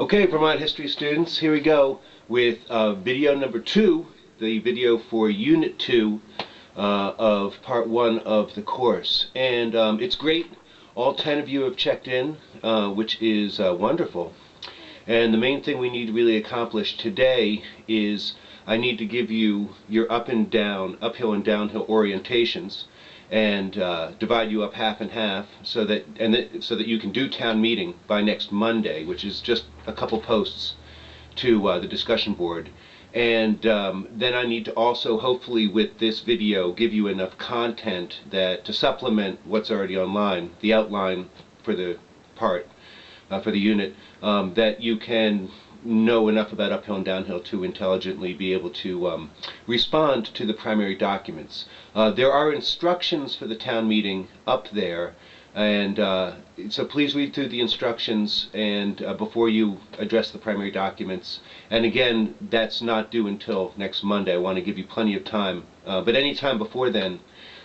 Okay, Vermont history students, here we go with video number 2, the video for Unit 2 of Part 1 of the course. And it's great. All 10 of you have checked in, which is wonderful. And the main thing we need to really accomplish today is I need to give you your uphill and downhill orientations, and divide you up half and half so that you can do town meeting by next Monday, which is just a couple posts to the discussion board. And then I need to also, hopefully with this video, give you enough content that to supplement what's already online, the outline for the part, for the unit, that you can know enough about uphill and downhill to intelligently be able to respond to the primary documents. There are instructions for the town meeting up there, and so please read through the instructions and before you address the primary documents. And again, that's not due until next Monday. I want to give you plenty of time, but any time before then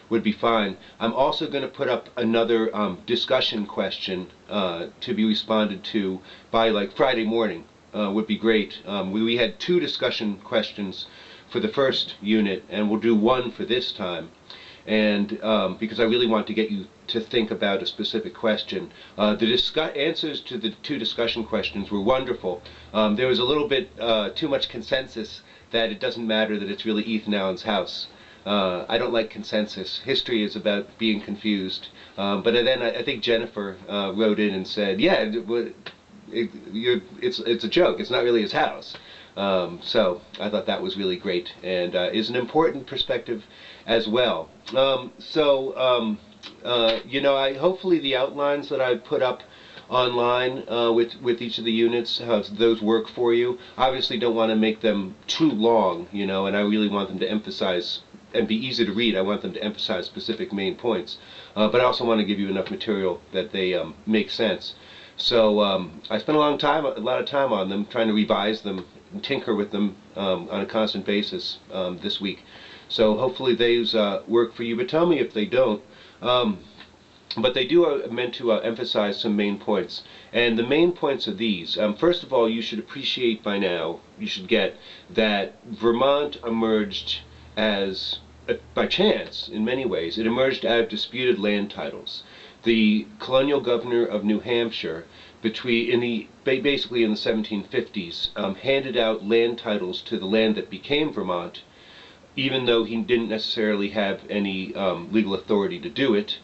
would be fine. I'm also going to put up another discussion question to be responded to by like Friday morning. Would be great. We had 2 discussion questions for the first unit, and we'll do 1 for this time. And because I really want to get you to think about a specific question. The answers to the 2 discussion questions were wonderful. There was a little bit too much consensus that it doesn't matter that it's really Ethan Allen's house. I don't like consensus. History is about being confused. But then I think Jennifer wrote in and said, yeah, it's a joke. It's not really his house. So I thought that was really great, and is an important perspective as well. You know, hopefully the outlines that I put up online with each of the units, those work for you. Obviously don't want to make them too long, you know, and I really want them to emphasize and be easy to read. I want them to emphasize specific main points, but I also want to give you enough material that they make sense. So I spent a lot of time on them, trying to revise them and tinker with them on a constant basis this week. So hopefully these work for you, but tell me if they don't. But they do meant to emphasize some main points. And the main points are these. First of all, you should appreciate by now, you should get that Vermont emerged as, by chance in many ways, it emerged out of disputed land titles. The colonial governor of New Hampshire, basically in the 1750s, handed out land titles to the land that became Vermont, even though he didn't necessarily have any legal authority to do it.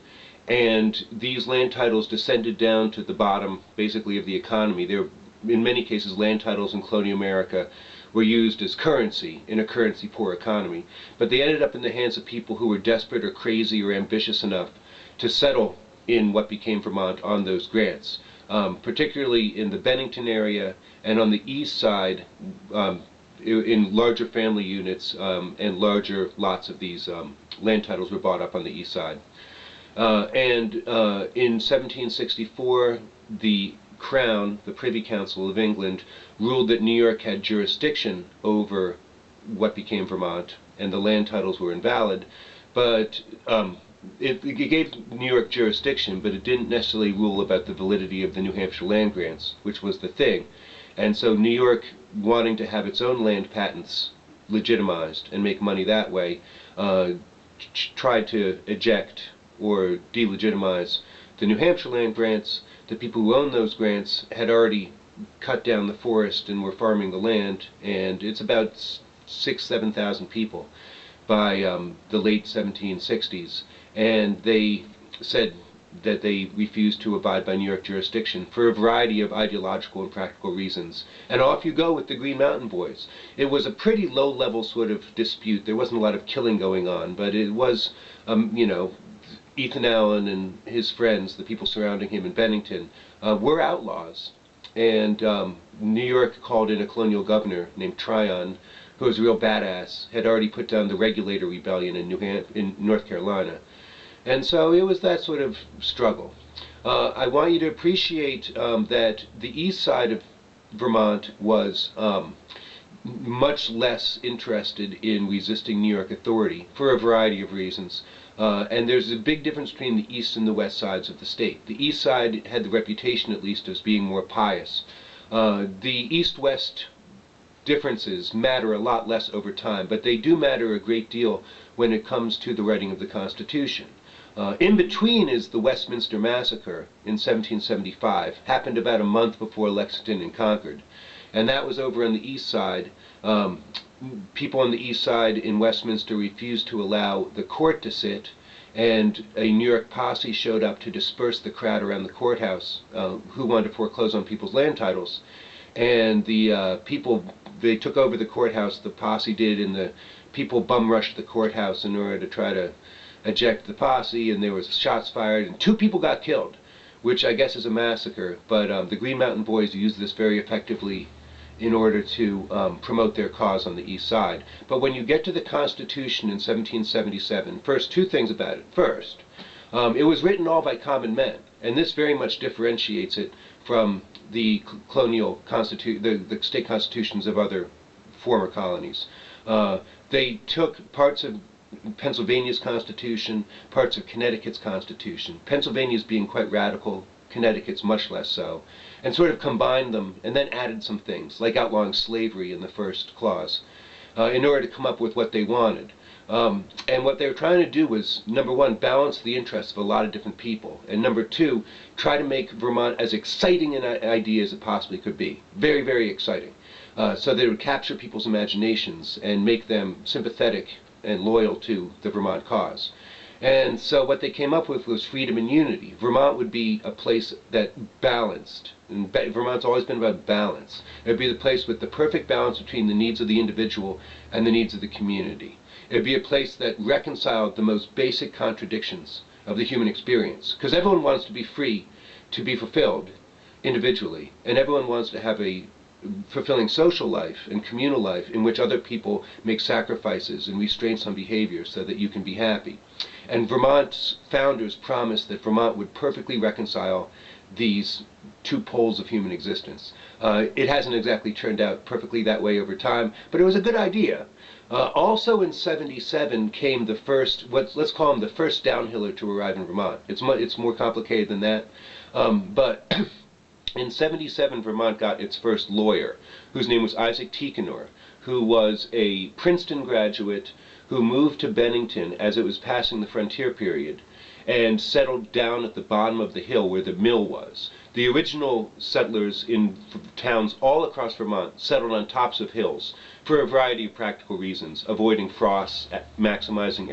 And these land titles descended down to the bottom, basically, of the economy. There, in many cases, land titles in colonial America were used as currency in a currency-poor economy. But they ended up in the hands of people who were desperate or crazy or ambitious enough to settle in what became Vermont on those grants, particularly in the Bennington area and on the east side, in larger family units, and larger lots of these land titles were bought up on the east side. In 1764, the Crown, the Privy Council of England, ruled that New York had jurisdiction over what became Vermont, and the land titles were invalid. But it gave New York jurisdiction, but it didn't necessarily rule about the validity of the New Hampshire land grants, which was the thing. And so New York, wanting to have its own land patents legitimized and make money that way, tried to eject or delegitimize the New Hampshire land grants. The people who owned those grants had already cut down the forest and were farming the land, and it's about 6,000–7,000 people by the late 1760s. And they said that they refused to abide by New York jurisdiction for a variety of ideological and practical reasons. And off you go with the Green Mountain Boys. It was a pretty low-level sort of dispute. There wasn't a lot of killing going on, but it was, you know, Ethan Allen and his friends, the people surrounding him in Bennington, were outlaws. And New York called in a colonial governor named Tryon, who was a real badass, had already put down the Regulator Rebellion in North Carolina. And so it was that sort of struggle. I want you to appreciate that the east side of Vermont was much less interested in resisting New York authority for a variety of reasons. And there's a big difference between the east and the west sides of the state. The east side had the reputation, at least, as being more pious. The East-West differences matter a lot less over time, but they do matter a great deal when it comes to the writing of the Constitution. In between is the Westminster Massacre in 1775, happened about a month before Lexington and Concord, and that was over on the east side. People on the east side in Westminster refused to allow the court to sit, and a New York posse showed up to disperse the crowd around the courthouse who wanted to foreclose on people's land titles. And the they took over the courthouse, the posse did, and the people bum-rushed the courthouse in order to try to eject the posse, and there was shots fired, and 2 people got killed, which I guess is a massacre, but the Green Mountain Boys used this very effectively in order to promote their cause on the east side. But when you get to the Constitution in 1777, first, 2 things about it. First, it was written all by common men, and this very much differentiates it from the colonial the state constitutions of other former colonies. They took parts of Pennsylvania's Constitution, parts of Connecticut's Constitution, Pennsylvania's being quite radical, Connecticut's much less so, and sort of combined them and then added some things, like outlawing slavery in the first clause, in order to come up with what they wanted. And what they were trying to do was, number 1, balance the interests of a lot of different people, and number 2, try to make Vermont as exciting an idea as it possibly could be. Very, very exciting. So that it would capture people's imaginations and make them sympathetic and loyal to the Vermont cause. And so what they came up with was freedom and unity. Vermont would be a place that balanced, and Vermont's always been about balance. It would be the place with the perfect balance between the needs of the individual and the needs of the community. It would be a place that reconciled the most basic contradictions of the human experience, because everyone wants to be free to be fulfilled individually, and everyone wants to have a fulfilling social life and communal life in which other people make sacrifices and restraints on behavior so that you can be happy. And Vermont's founders promised that Vermont would perfectly reconcile these 2 poles of human existence. It hasn't exactly turned out perfectly that way over time, but it was a good idea. Also in 77 came the first, let's call him the first downhiller to arrive in Vermont. It's more complicated than that, but in 77, Vermont got its first lawyer, whose name was Isaac Ticonor, who was a Princeton graduate who moved to Bennington as it was passing the frontier period and settled down at the bottom of the hill where the mill was. The original settlers in towns all across Vermont settled on tops of hills for a variety of practical reasons, avoiding frosts, maximizing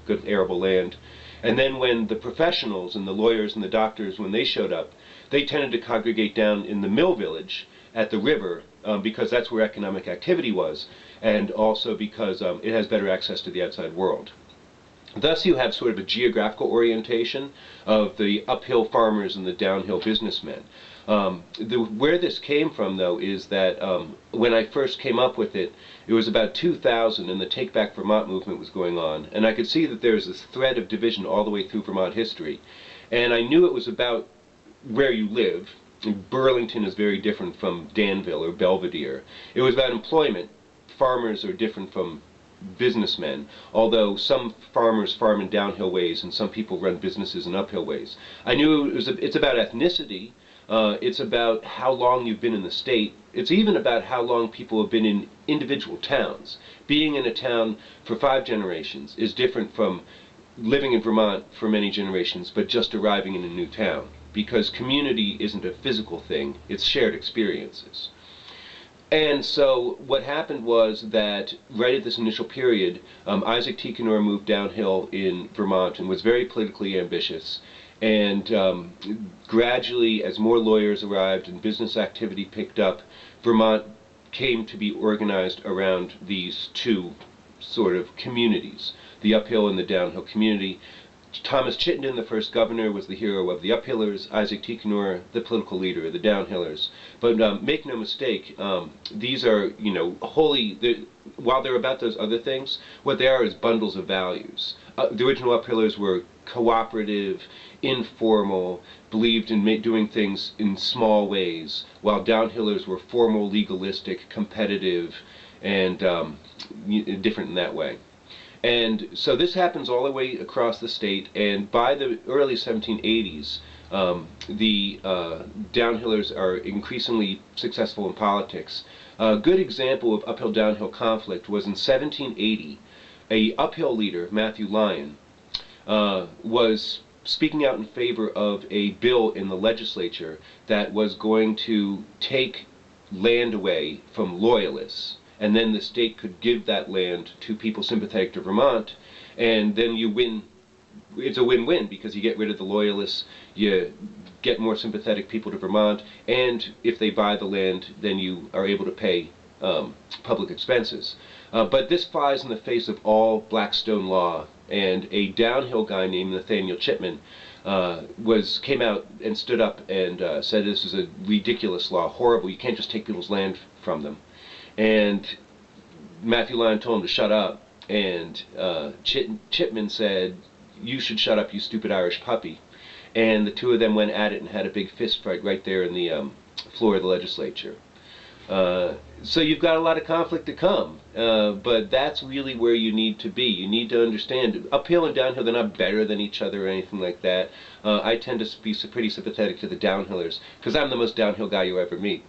good arable land. And then when the professionals and the lawyers and the doctors, when they showed up, they tended to congregate down in the mill village at the river because that's where economic activity was, and also because it has better access to the outside world. Thus you have sort of a geographical orientation of the uphill farmers and the downhill businessmen. Where this came from, though, is that when I first came up with it, it was about 2000, and the Take Back Vermont movement was going on, and I could see that there was this thread of division all the way through Vermont history, and I knew it was about where you live. Burlington is very different from Danville or Belvedere. It was about employment. Farmers are different from businessmen, although some farmers farm in downhill ways and some people run businesses in uphill ways. I knew it's about ethnicity, it's about how long you've been in the state, it's even about how long people have been in individual towns. Being in a town for 5 generations is different from living in Vermont for many generations but just arriving in a new town, because community isn't a physical thing, it's shared experiences. And so what happened was that right at this initial period, Isaac Ticonor moved downhill in Vermont and was very politically ambitious. And gradually, as more lawyers arrived and business activity picked up, Vermont came to be organized around these 2 sort of communities, the uphill and the downhill community. Thomas Chittenden, the first governor, was the hero of the uphillers, Isaac Ticonor, the political leader of the downhillers. But make no mistake, these are, while they're about those other things, what they are is bundles of values. The original uphillers were cooperative, informal, believed in doing things in small ways, while downhillers were formal, legalistic, competitive, and different in that way. And so this happens all the way across the state, and by the early 1780s, the downhillers are increasingly successful in politics. A good example of uphill-downhill conflict was in 1780. A uphill leader, Matthew Lyon, was speaking out in favor of a bill in the legislature that was going to take land away from loyalists, and then the state could give that land to people sympathetic to Vermont, and then you win. It's a win-win because you get rid of the loyalists, you get more sympathetic people to Vermont, and if they buy the land, then you are able to pay public expenses. But this flies in the face of all Blackstone law, and a downhill guy named Nathaniel Chipman came out and stood up and said this is a ridiculous law, horrible, you can't just take people's land from them. And Matthew Lyon told him to shut up, and Chipman said, "You should shut up, you stupid Irish puppy." And the two of them went at it and had a big fist fight right there in the floor of the legislature. So you've got a lot of conflict to come, but that's really where you need to be. You need to understand, uphill and downhill, they're not better than each other or anything like that. I tend to be pretty sympathetic to the downhillers, because I'm the most downhill guy you ever meet.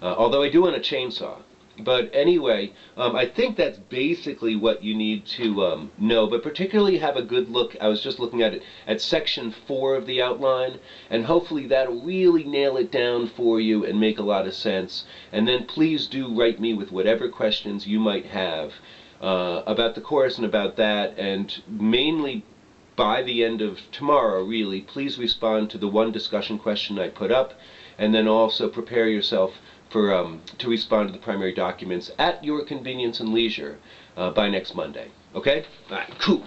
Although I do own a chainsaw. But anyway, I think that's basically what you need to know, but particularly have a good look. I was just looking at it at section 4 of the outline, and hopefully that'll really nail it down for you and make a lot of sense. And then please do write me with whatever questions you might have about the course and about that, and mainly by the end of tomorrow, really, please respond to the one discussion question I put up, and then also prepare yourself to respond to the primary documents at your convenience and leisure by next Monday. Okay? All right, cool.